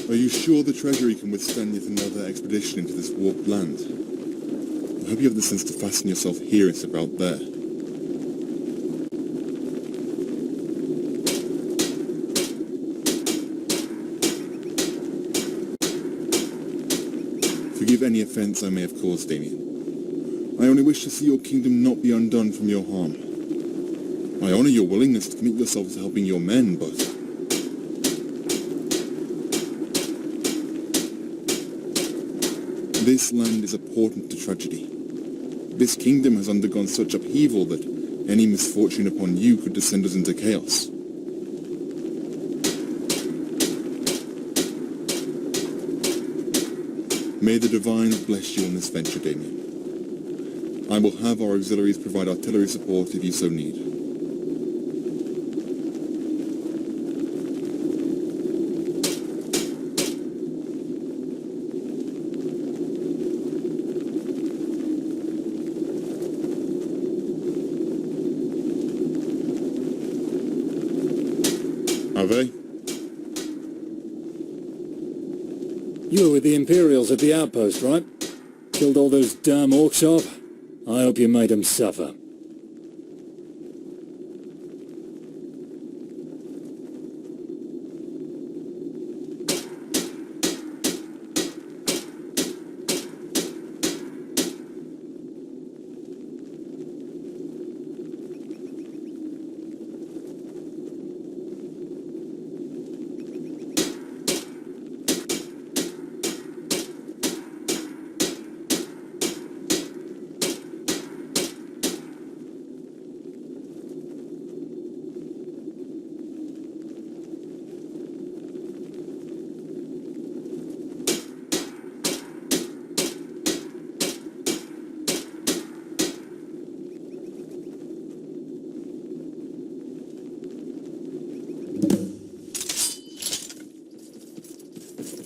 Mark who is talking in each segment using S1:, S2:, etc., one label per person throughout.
S1: Are you sure the Treasury can withstand yet another expedition into this warped land? I hope you have the sense to fasten yourself here instead of out there. Forgive any offence I may have caused, Damien. I only wish to see your kingdom not be undone from your harm. I honour your willingness to commit yourself to helping your men, but... This land is a portent to tragedy. This kingdom has undergone such upheaval that any misfortune upon you could descend us into chaos. May the Divine bless you on this venture, Damien. I will have our auxiliaries provide artillery support if you so need. Have they?
S2: You were with the Imperials at the outpost, right? Killed all those damn orcs off? I hope you made them suffer.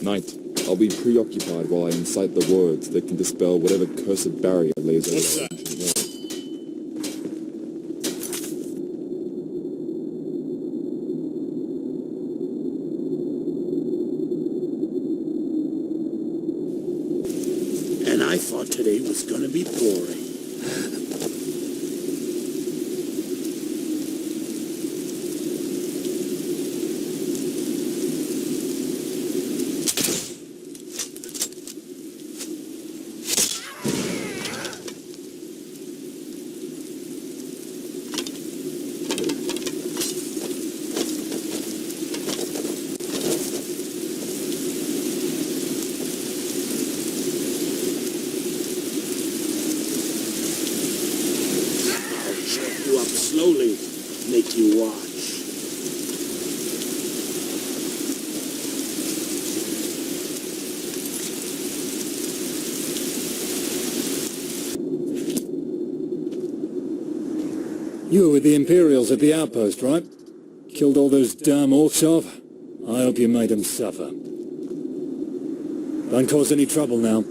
S3: Knight, I'll be preoccupied while I incite the words that can dispel whatever cursed barrier lays over our ancient world.
S4: And I thought today was gonna be boring. Slowly make you watch.
S2: You were with the Imperials at the outpost, right? Killed all those damn orcs off? I hope you made them suffer. Don't cause any trouble now.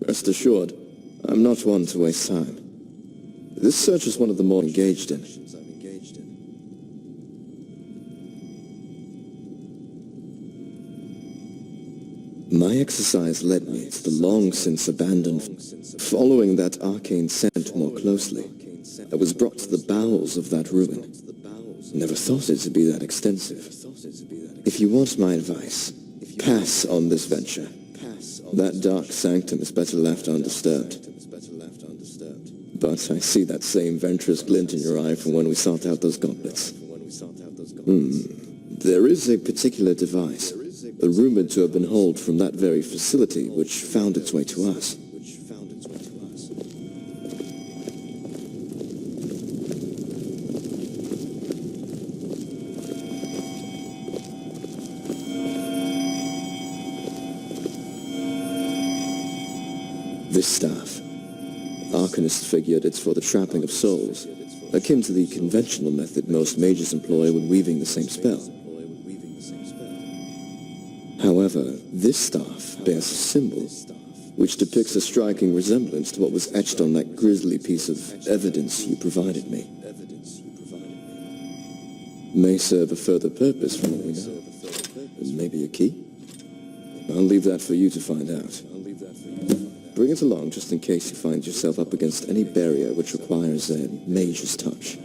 S5: Rest assured, I'm not one to waste time. This search is one of the more engaged in. My exercise led me to the long-since abandoned. Following that arcane scent more closely, I was brought to the bowels of that ruin. Never thought it to be that extensive. If you want my advice, pass on this venture. That dark sanctum is better left undisturbed. But I see that same venturous glint in your eye from when we sought out those goblets. There is a particular device, rumored to have been hauled from that very facility which found its way to us. This staff. Arcanists figured it's for the trapping of souls, akin to the conventional method most mages employ when weaving the same spell. However, this staff bears a symbol, which depicts a striking resemblance to what was etched on that grisly piece of evidence you provided me. May serve a further purpose from what we know. Maybe a key? I'll leave that for you to find out. Bring it along just in case you find yourself up against any barrier which requires a mage's touch.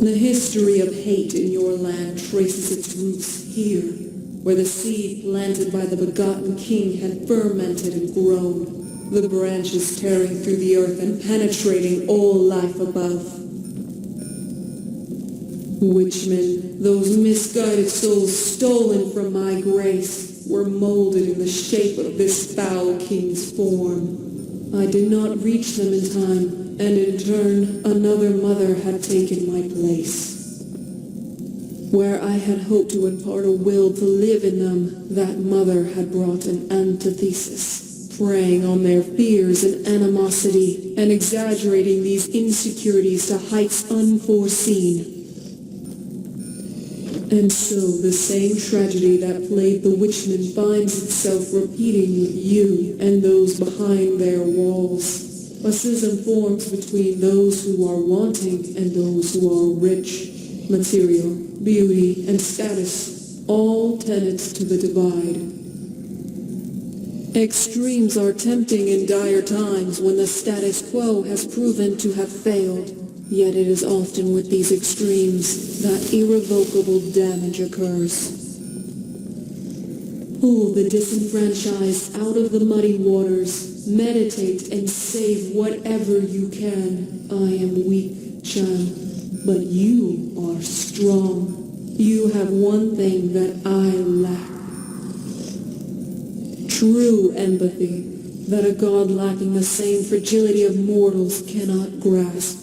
S6: The history of hate in your land traces its roots here, where the seed planted by the begotten king had fermented and grown, the branches tearing through the earth and penetrating all life above. Witchmen, those misguided souls stolen from my grace, were molded in the shape of this foul king's form. I did not reach them in time, and in turn, another mother had taken my place. Where I had hoped to impart a will to live in them, that mother had brought an antithesis, preying on their fears and animosity, and exaggerating these insecurities to heights unforeseen. And so the same tragedy that plagued the Witchmen finds itself repeating with you and those behind their walls. A schism forms between those who are wanting and those who are rich. Material, beauty, and status, all tenets to the divide. Extremes are tempting in dire times when the status quo has proven to have failed. Yet it is often with these extremes that irrevocable damage occurs. Pull the disenfranchised out of the muddy waters. Meditate and save whatever you can. I am weak, child, but you are strong. You have one thing that I lack. True empathy, that a god lacking the same fragility of mortals cannot grasp.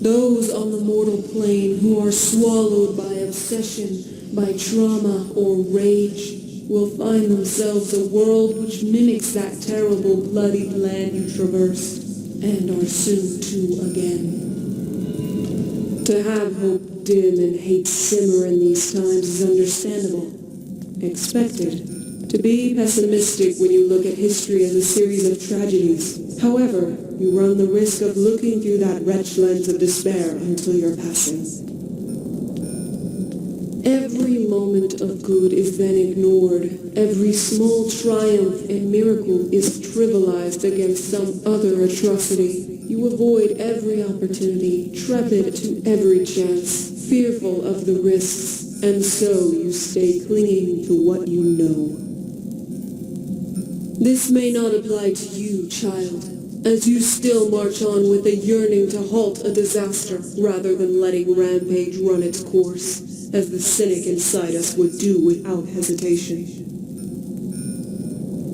S6: Those on the mortal plane who are swallowed by obsession, by trauma or rage, will find themselves a world which mimics that terrible bloodied land you traversed, and are soon to again. To have hope dim and hate simmer in these times is understandable, expected. To be pessimistic when you look at history as a series of tragedies. However, you run the risk of looking through that wretched lens of despair until your passing. Every moment of good is then ignored. Every small triumph and miracle is trivialized against some other atrocity. You avoid every opportunity, trepid to every chance, fearful of the risks, and so you stay clinging to what you know. This may not apply to you, child, as you still march on with a yearning to halt a disaster rather than letting rampage run its course, as the cynic inside us would do without hesitation.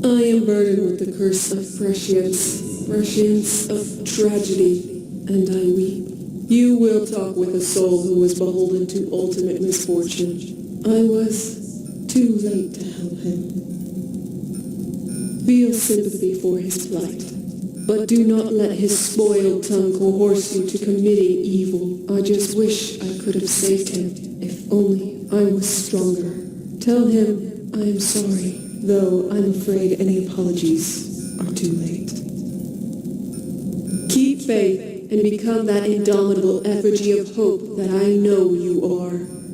S6: I am burdened with the curse of prescience of tragedy, and I weep. You will talk with a soul who was beholden to ultimate misfortune. I was too late to help him. Feel sympathy for his plight. But do not let his spoiled tongue coerce you to committing evil. I just wish I could have saved him, if only I was stronger. Tell him I am sorry, though I'm afraid any apologies are too late. Keep faith and become that indomitable effigy of hope that I know you are.